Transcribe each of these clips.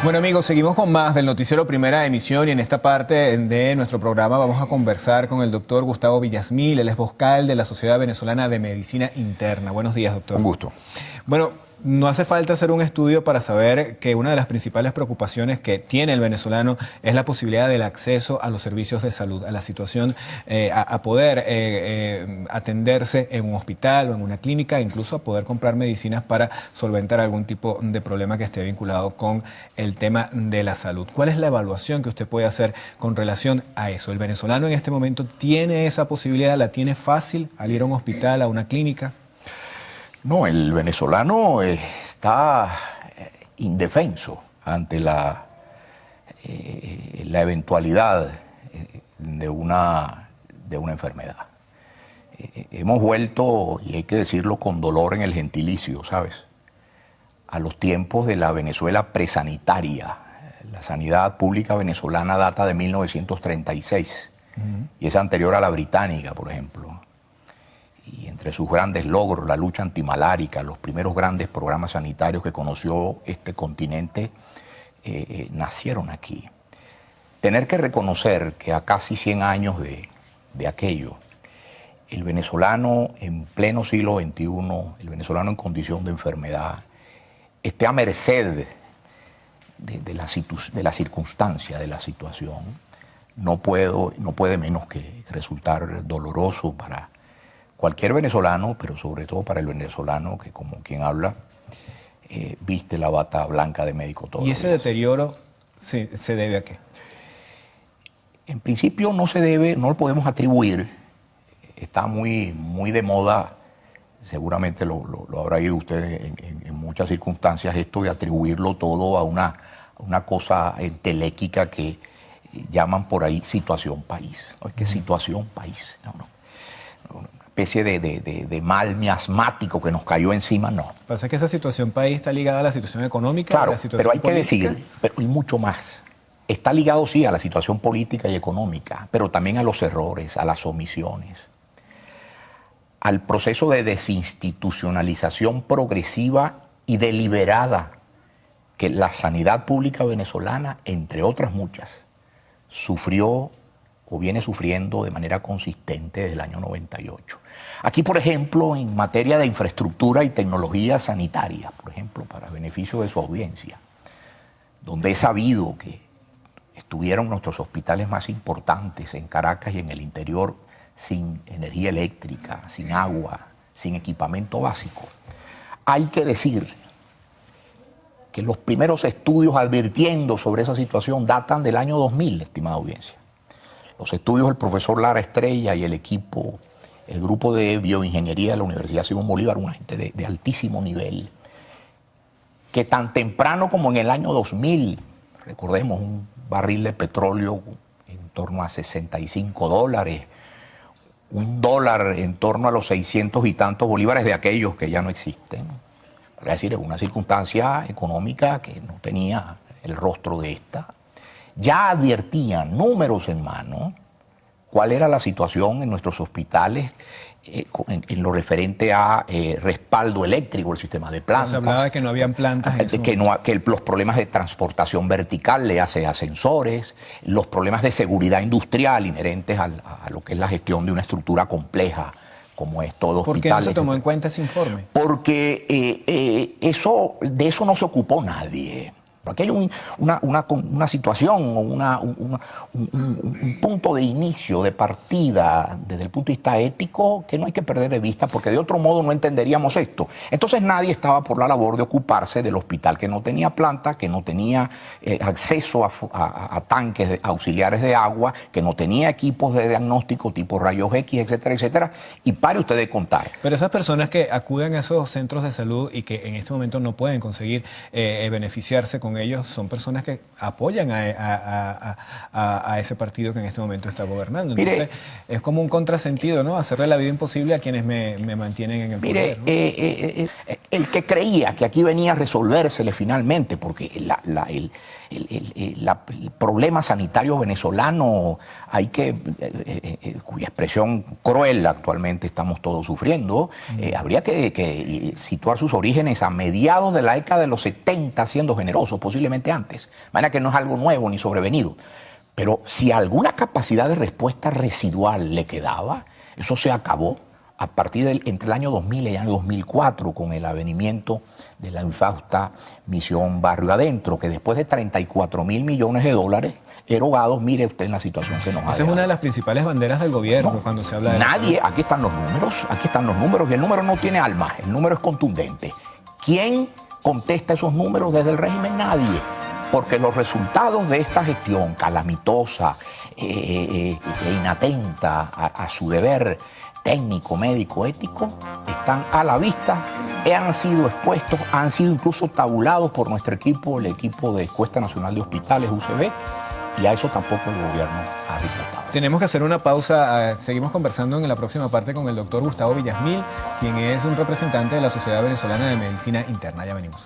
Bueno amigos, seguimos con más del noticiero Primera Emisión y en esta parte de nuestro programa vamos a conversar con el doctor Gustavo Villasmil, él es vocal de la Sociedad Venezolana de Medicina Interna. Buenos días, doctor. Un gusto. Bueno, no hace falta hacer un estudio para saber que una de las principales preocupaciones que tiene el venezolano es la posibilidad del acceso a los servicios de salud, a la situación, a poder atenderse en un hospital o en una clínica, incluso a poder comprar medicinas para solventar algún tipo de problema que esté vinculado con el tema de la salud. ¿Cuál es la evaluación que usted puede hacer con relación a eso? ¿El venezolano en este momento tiene esa posibilidad, la tiene fácil al ir a un hospital, a una clínica? No, el venezolano está indefenso ante la eventualidad de una enfermedad. Hemos vuelto, y hay que decirlo con dolor en el gentilicio, ¿sabes?, a los tiempos de la Venezuela presanitaria. La sanidad pública venezolana data de 1936 y es anterior a la británica, por ejemplo. Y entre sus grandes logros, la lucha antimalárica, los primeros grandes programas sanitarios que conoció este continente, nacieron aquí. Tener que reconocer que a casi 100 años de aquello, el venezolano en pleno siglo XXI, el venezolano en condición de enfermedad, esté a merced de la circunstancia, de la situación, no puede menos que resultar doloroso para cualquier venezolano, pero sobre todo para el venezolano que, como quien habla, viste la bata blanca de médico todos los días. ¿Y ese deterioro se debe a qué? En principio no se debe, no lo podemos atribuir. Está muy de moda, seguramente lo habrá oído usted en muchas circunstancias, esto de atribuirlo todo a una cosa entelequica que llaman por ahí situación país. ¿No? Es que situación país, no. Especie de mal miasmático que nos cayó encima, no. Pasa que esa situación país está ligada a la situación económica, claro, a la situación pero hay política. que decir, y mucho más. Está ligado, sí, a la situación política y económica, pero también a los errores, a las omisiones, al proceso de desinstitucionalización progresiva y deliberada que la sanidad pública venezolana, entre otras muchas, sufrió o viene sufriendo de manera consistente desde el año 98. Aquí, por ejemplo, en materia de infraestructura y tecnología sanitaria, por ejemplo, para beneficio de su audiencia, donde he sabido que estuvieron nuestros hospitales más importantes en Caracas y en el interior sin energía eléctrica, sin agua, sin equipamiento básico. Hay que decir que los primeros estudios advirtiendo sobre esa situación datan del año 2000, estimada audiencia. Los estudios del profesor Lara Estrella y el equipo, el grupo de bioingeniería de la Universidad Simón Bolívar, una gente de altísimo nivel, que tan temprano como en el año 2000, recordemos, un barril de petróleo en torno a $65, un dólar en torno a los 600 y tantos bolívares de aquellos que ya no existen. Es decir, en una circunstancia económica que no tenía el rostro de esta. Ya advertían, números en mano, cuál era la situación en nuestros hospitales en lo referente a respaldo eléctrico, el sistema de plantas. Se hablaba de que no habían plantas. Que los problemas de transportación vertical, le hace ascensores, los problemas de seguridad industrial inherentes a lo que es la gestión de una estructura compleja como es todo hospital. ¿Por qué no se tomó en cuenta ese informe? Porque de eso no se ocupó nadie. Aquí hay una situación, un punto de inicio, de partida, desde el punto de vista ético, que no hay que perder de vista, porque de otro modo no entenderíamos esto. Entonces nadie estaba por la labor de ocuparse del hospital que no tenía planta, que no tenía acceso a tanques auxiliares de agua, que no tenía equipos de diagnóstico tipo rayos X, etcétera, etcétera. Y pare usted de contar. Pero esas personas que acuden a esos centros de salud y que en este momento no pueden conseguir beneficiarse con con ellos son personas que apoyan a ese partido que en este momento está gobernando. Entonces, Mire, es como un contrasentido, ¿no? Hacerle la vida imposible a quienes me mantienen en el poder, ¿no? El que creía que aquí venía a resolvérsele finalmente, porque el problema sanitario venezolano, cuya expresión cruel actualmente estamos todos sufriendo, habría que situar sus orígenes a mediados de la década de los 70, siendo generosos, posiblemente antes. De manera que no es algo nuevo ni sobrevenido. Pero si alguna capacidad de respuesta residual le quedaba, eso se acabó a partir entre el año 2000 y el año 2004 con el avenimiento de la infausta misión Barrio Adentro, que después de 34.000 millones de dólares erogados, mire usted en la situación que nos ha dejado. Esa es una de las principales banderas del gobierno cuando se habla de nadie, aquí están los números, y el número no tiene alma, el número es contundente. ¿Quién contesta esos números desde el régimen? Nadie. Porque los resultados de esta gestión calamitosa e inatenta a su deber técnico, médico, ético, están a la vista, han sido expuestos, han sido incluso tabulados por nuestro equipo, el equipo de Encuesta Nacional de Hospitales, UCB, y a eso tampoco el gobierno ha reportado. Tenemos que hacer una pausa. Seguimos conversando en la próxima parte con el doctor Gustavo Villasmil, quien es un representante de la Sociedad Venezolana de Medicina Interna. Ya venimos.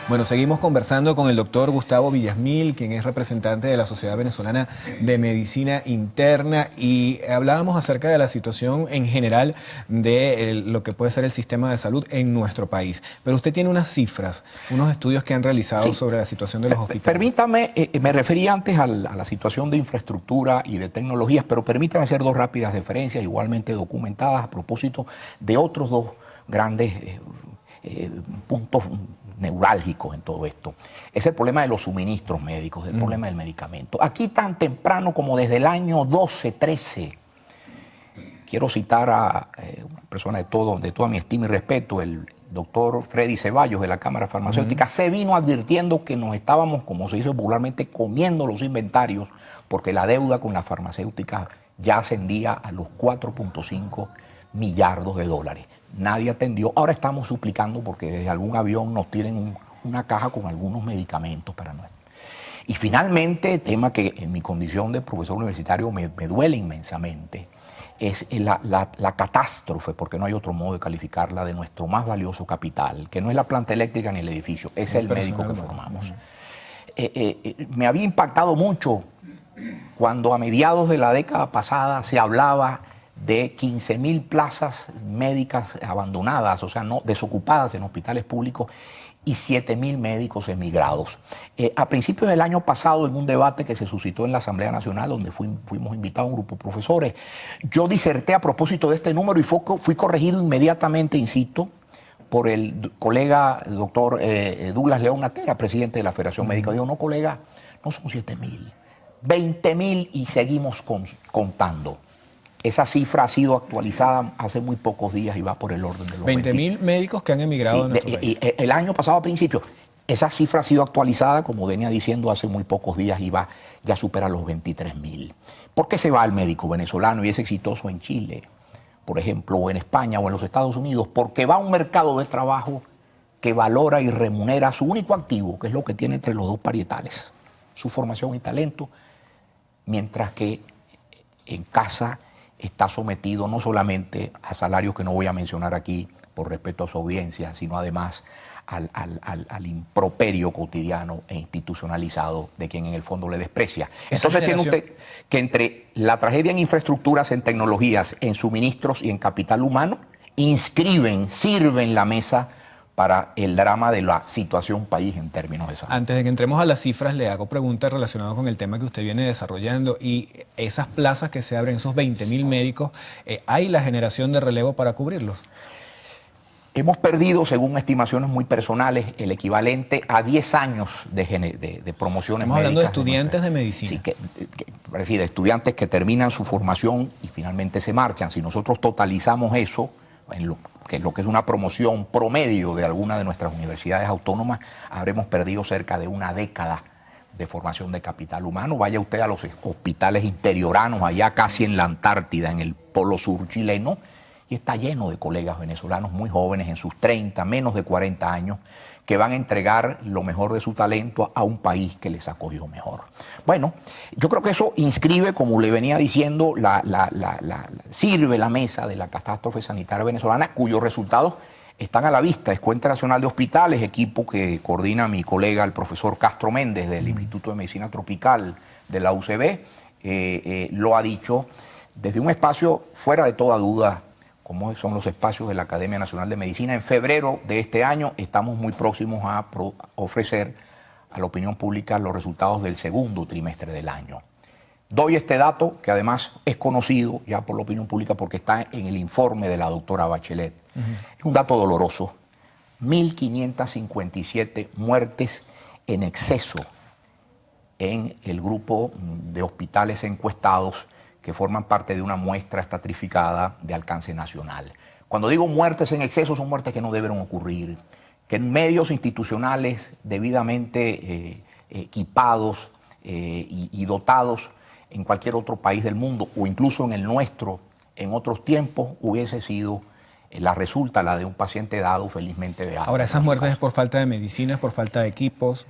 Bueno, seguimos conversando con el doctor Gustavo Villasmil, quien es representante de la Sociedad Venezolana de Medicina Interna, y hablábamos acerca de la situación en general de lo que puede ser el sistema de salud en nuestro país. Pero usted tiene unas cifras, unos estudios que han realizado sobre la situación de los hospitales. Permítame, me refería antes a la situación de infraestructura y de tecnologías, pero permítame hacer dos rápidas referencias, igualmente documentadas, a propósito de otros dos grandes puntos neurálgicos en todo esto. Es el problema de los suministros médicos, el problema del medicamento. Aquí tan temprano como desde el año 12, 13, quiero citar a una persona de toda mi estima y respeto, el doctor Freddy Ceballos de la Cámara Farmacéutica, se vino advirtiendo que nos estábamos, como se dice popularmente, comiendo los inventarios, porque la deuda con las farmacéuticas ya ascendía a los 4.5 millardos de dólares. Nadie atendió. Ahora estamos suplicando porque desde algún avión nos tiren una caja con algunos medicamentos para nosotros. Y finalmente, tema que en mi condición de profesor universitario me duele inmensamente, es la catástrofe, porque no hay otro modo de calificarla, de nuestro más valioso capital, que no es la planta eléctrica ni el edificio, es el médico que formamos. Me había impactado mucho cuando a mediados de la década pasada se hablaba de 15.000 plazas médicas abandonadas, o sea, no desocupadas en hospitales públicos, y 7.000 médicos emigrados. A principios del año pasado, en un debate que se suscitó en la Asamblea Nacional, donde fuimos invitados un grupo de profesores, yo diserté a propósito de este número y fui corregido inmediatamente, insisto, por el colega doctor Douglas León Natera, presidente de la Federación Médica. Digo, no, colega, no son 7.000, 20.000 y seguimos contando. Esa cifra ha sido actualizada hace muy pocos días y va por el orden de los 20.000 médicos que han emigrado de nuestro país. El año pasado, a principios, esa cifra ha sido actualizada, como venía diciendo, hace muy pocos días y ya supera los 23.000. ¿Por qué se va el médico venezolano y es exitoso en Chile, por ejemplo, o en España o en los Estados Unidos? Porque va a un mercado de trabajo que valora y remunera su único activo, que es lo que tiene entre los dos parietales, su formación y talento, mientras que en casa está sometido no solamente a salarios que no voy a mencionar aquí por respeto a su audiencia, sino además al improperio cotidiano e institucionalizado de quien en el fondo le desprecia. Entonces tiene usted que entre la tragedia en infraestructuras, en tecnologías, en suministros y en capital humano, sirven la mesa para el drama de la situación país en términos de salud. Antes de que entremos a las cifras, le hago preguntas relacionadas con el tema que usted viene desarrollando y esas plazas que se abren, esos 20.000 médicos, ¿hay la generación de relevo para cubrirlos? Hemos perdido, según estimaciones muy personales, el equivalente a 10 años de promociones médicas. Estamos hablando de estudiantes de medicina. Sí, es decir, de estudiantes que terminan su formación y finalmente se marchan. Si nosotros totalizamos eso, que es lo que es una promoción promedio de alguna de nuestras universidades autónomas, habremos perdido cerca de una década de formación de capital humano. Vaya usted a los hospitales interioranos, allá casi en la Antártida, en el Polo Sur chileno, y está lleno de colegas venezolanos muy jóvenes, en sus 30, menos de 40 años, que van a entregar lo mejor de su talento a un país que les acogió mejor. Bueno, yo creo que eso inscribe, como le venía diciendo, sirve la mesa de la catástrofe sanitaria venezolana, cuyos resultados están a la vista. Es Cuenta Nacional de Hospitales, equipo que coordina mi colega, el profesor Castro Méndez, del Instituto de Medicina Tropical de la UCB, lo ha dicho desde un espacio fuera de toda duda, como son los espacios de la Academia Nacional de Medicina. En febrero de este año estamos muy próximos a ofrecer a la opinión pública los resultados del segundo trimestre del año. Doy este dato, que además es conocido ya por la opinión pública porque está en el informe de la doctora Bachelet. Es un dato doloroso. 1.557 muertes en exceso en el grupo de hospitales encuestados que forman parte de una muestra estratificada de alcance nacional. Cuando digo muertes en exceso, son muertes que no deben ocurrir, que en medios institucionales debidamente equipados y dotados en cualquier otro país del mundo, o incluso en el nuestro, en otros tiempos, hubiese sido la de un paciente dado felizmente de alta. Ahora, ¿esas muertes es por falta de medicinas, por falta de equipos?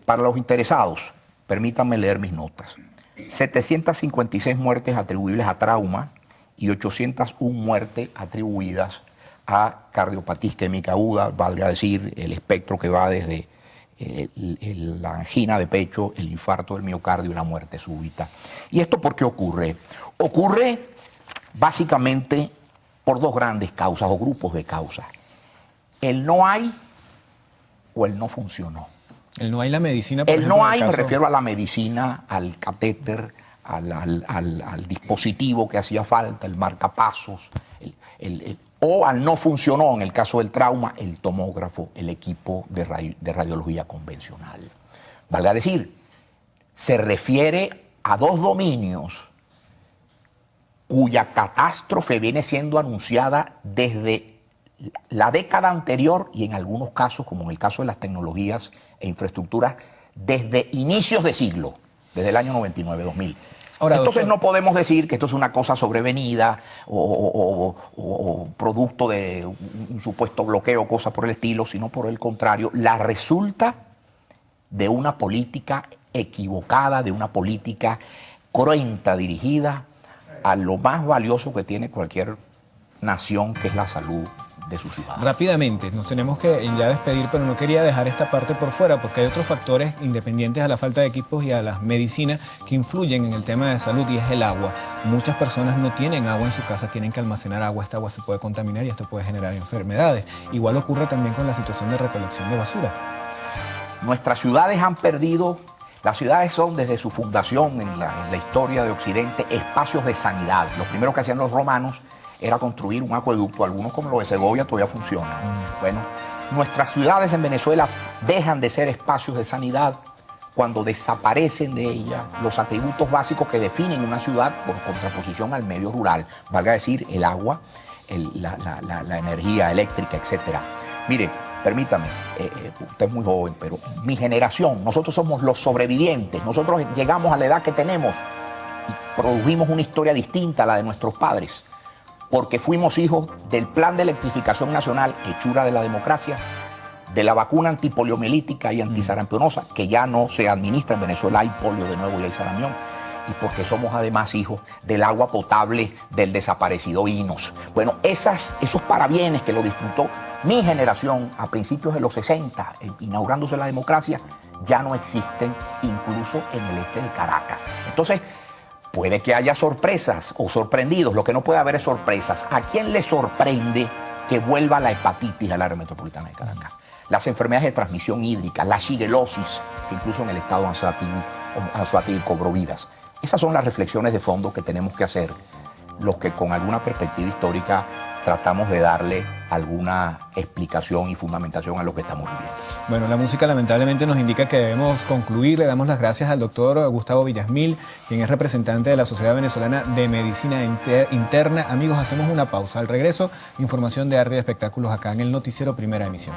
Para los interesados, permítanme leer mis notas. 756 muertes atribuibles a trauma y 801 muertes atribuidas a cardiopatía isquémica aguda, valga decir, el espectro que va desde la angina de pecho, el infarto del miocardio y la muerte súbita. ¿Y esto por qué ocurre? Ocurre básicamente por dos grandes causas o grupos de causas. El no hay o el no funcionó. El no hay la medicina, por ejemplo, no hay, me refiero a la medicina, al catéter, al dispositivo que hacía falta, el marcapasos, o al no funcionó, en el caso del trauma, el tomógrafo, el equipo de radiología convencional. Valga decir, se refiere a dos dominios cuya catástrofe viene siendo anunciada desde la década anterior y en algunos casos, como en el caso de las tecnologías e infraestructuras, desde inicios de siglo, desde el año 99-2000. Ahora, entonces doctor, no podemos decir que esto es una cosa sobrevenida o producto de un supuesto bloqueo o cosa por el estilo, sino por el contrario, la resulta de una política equivocada, de una política cruenta dirigida a lo más valioso que tiene cualquier nación, que es la salud de sus ciudadanos. Rápidamente, nos tenemos que ya despedir, pero no quería dejar esta parte por fuera porque hay otros factores independientes a la falta de equipos y a las medicinas que influyen en el tema de salud, y es el agua. Muchas personas no tienen agua en su casa, tienen que almacenar agua, esta agua se puede contaminar y esto puede generar enfermedades. Igual ocurre también con la situación de recolección de basura. Nuestras ciudades han perdido, las ciudades son desde su fundación en la historia de Occidente espacios de sanidad. Lo primero que hacían los romanos era construir un acueducto, algunos como los de Segovia todavía funcionan. Bueno, nuestras ciudades en Venezuela dejan de ser espacios de sanidad cuando desaparecen de ellas los atributos básicos que definen una ciudad por contraposición al medio rural, valga decir, el agua, la energía eléctrica, etc. Mire, permítame, usted es muy joven, pero mi generación, nosotros somos los sobrevivientes, nosotros llegamos a la edad que tenemos y produjimos una historia distinta a la de nuestros padres, porque fuimos hijos del Plan de Electrificación Nacional, hechura de la democracia, de la vacuna antipoliomielítica y antisarampionosa, que ya no se administra en Venezuela, hay polio de nuevo y hay sarampión, y porque somos además hijos del agua potable del desaparecido Inos. Bueno, esos parabienes que lo disfrutó mi generación a principios de los 60, inaugurándose la democracia, ya no existen incluso en el este de Caracas. Entonces, puede que haya sorpresas o sorprendidos, lo que no puede haber es sorpresas. ¿A quién le sorprende que vuelva la hepatitis al área metropolitana de Caracas? Las enfermedades de transmisión hídrica, la shigelosis, que incluso en el estado Anzoátegui cobró vidas. Esas son las reflexiones de fondo que tenemos que hacer, los que con alguna perspectiva histórica tratamos de darle alguna explicación y fundamentación a lo que estamos viviendo. Bueno, la música lamentablemente nos indica que debemos concluir. Le damos las gracias al doctor Gustavo Villasmil, quien es representante de la Sociedad Venezolana de Medicina Interna. Amigos, hacemos una pausa. Al regreso, información de arte y espectáculos acá en el Noticiero Primera Emisión.